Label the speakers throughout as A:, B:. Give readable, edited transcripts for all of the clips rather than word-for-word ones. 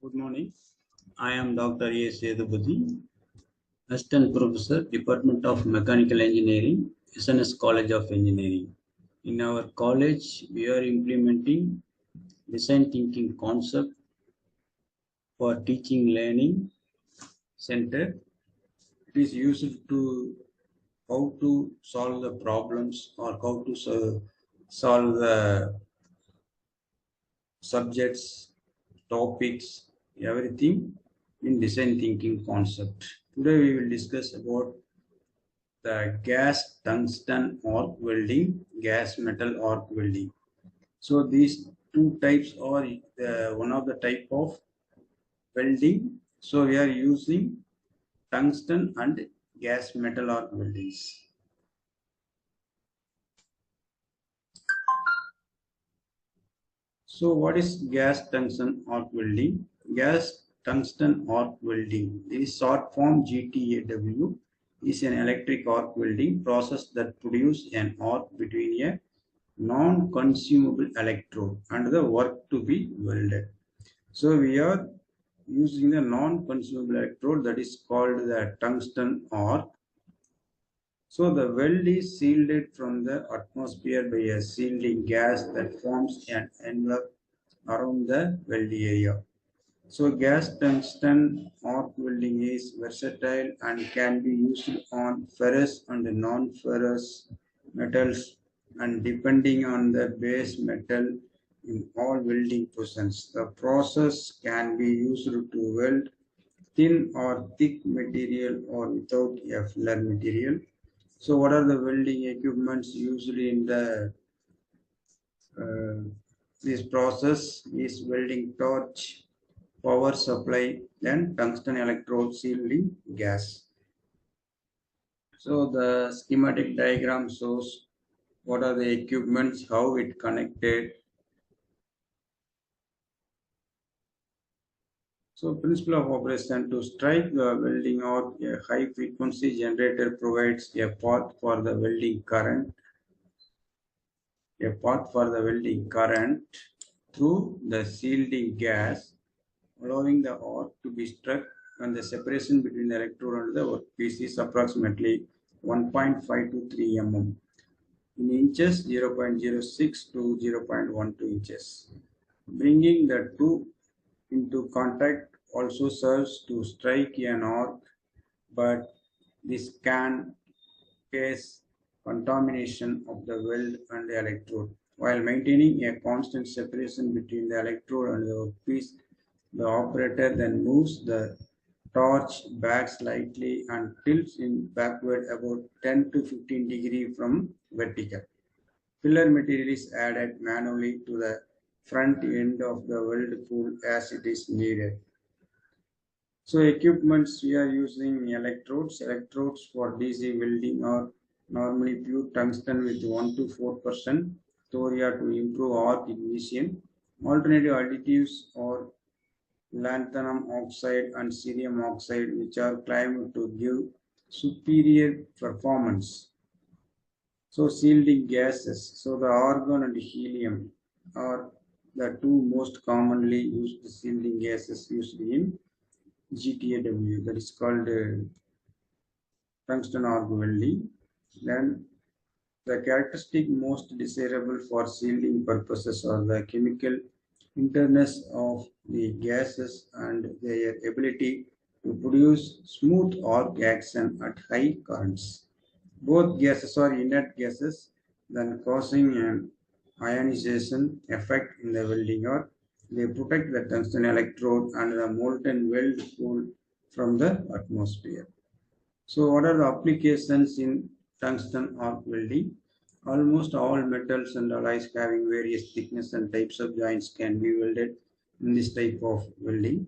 A: Good morning. I am Dr. A. Sethupathy, Assistant Professor, Department of Mechanical Engineering, SNS College of Engineering. In our college, we are implementing design thinking concept for teaching learning center. It is used to how to solve the problems or how to solve the subjects, topics, everything in design thinking concept. Today we will discuss about the gas tungsten arc welding, gas metal arc welding. So these two types are one of the type of welding. So we are using tungsten and gas metal arc weldings. So what is gas tungsten arc welding? Gas tungsten arc welding, this short form GTAW, is an electric arc welding process that produces an arc between a non-consumable electrode and the work to be welded. So we are using the non-consumable electrode that is called the tungsten arc. So the weld is shielded from the atmosphere by a shielding gas that forms an envelope around the weld area. So gas tungsten arc welding is versatile and can be used on ferrous and non-ferrous metals and depending on the base metal in all welding positions. The process can be used to weld thin or thick material or without a filler material. So what are the welding equipments usually in the this process is welding torch, power supply, then tungsten electrode shielding gas. So the schematic diagram shows what are the equipments, how it connected. So principle of operation: to strike the welding arc, a high frequency generator provides a path for the welding current through the shielding gas, allowing the arc to be struck when the separation between the electrode and the workpiece is approximately 1.5 to 3 mm. In inches, 0.06 to 0.12 inches. Bringing the two into contact also serves to strike an arc, but this can cause contamination of the weld and the electrode. While maintaining a constant separation between the electrode and the workpiece, the operator then moves the torch back slightly and tilts it backward about 10 to 15 degrees from vertical. Filler material is added manually to the front end of the weld pool as it is needed. So equipments, we are using electrodes. Electrodes for DC welding are normally pure tungsten with 1 to 4% thoria to improve arc ignition. Alternative additives are lanthanum oxide and cerium oxide, which are claimed to give superior performance. So shielding gases. So the argon and helium are the two most commonly used shielding gases used in GTAW, that is called tungsten arc welding. Then the characteristic most desirable for shielding purposes are the chemical internals of the gases and their ability to produce smooth arc action at high currents. Both gases are inert gases, then causing an ionization effect in the welding arc. They protect the tungsten electrode and the molten weld pool from the atmosphere. So what are the applications in tungsten arc welding? Almost all metals and alloys having various thickness and types of joints can be welded in this type of welding.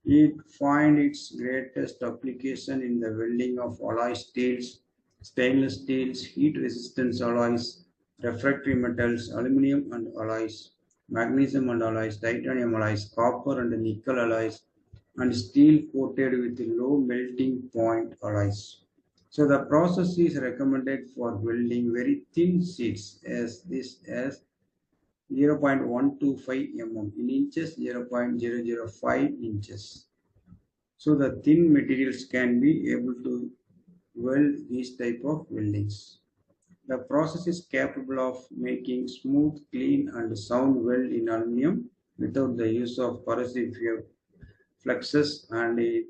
A: It finds its greatest application in the welding of alloy steels, stainless steels, heat resistance alloys, refractory metals, aluminum and alloys, magnesium and alloys, titanium alloys, copper and nickel alloys, and steel coated with low melting point alloys. So the process is recommended for welding very thin sheets as 0.125 mm, in inches 0.005 inches. So the thin materials can be able to weld these type of weldings. The process is capable of making smooth, clean and sound weld in aluminum without the use of corrosive fluxes, and it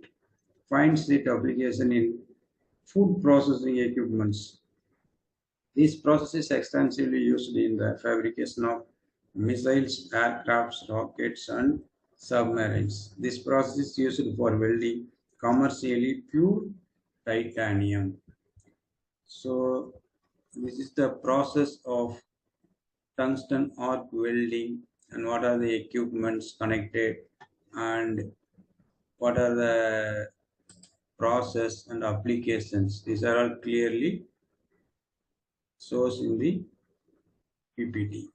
A: finds its application in food processing equipments. This process is extensively used in the fabrication of missiles, aircrafts, rockets, and submarines. This process is used for welding commercially pure titanium. So, this is the process of tungsten arc welding, and what are the equipments connected, and what are the process and applications. These are all clearly shows in the PPT.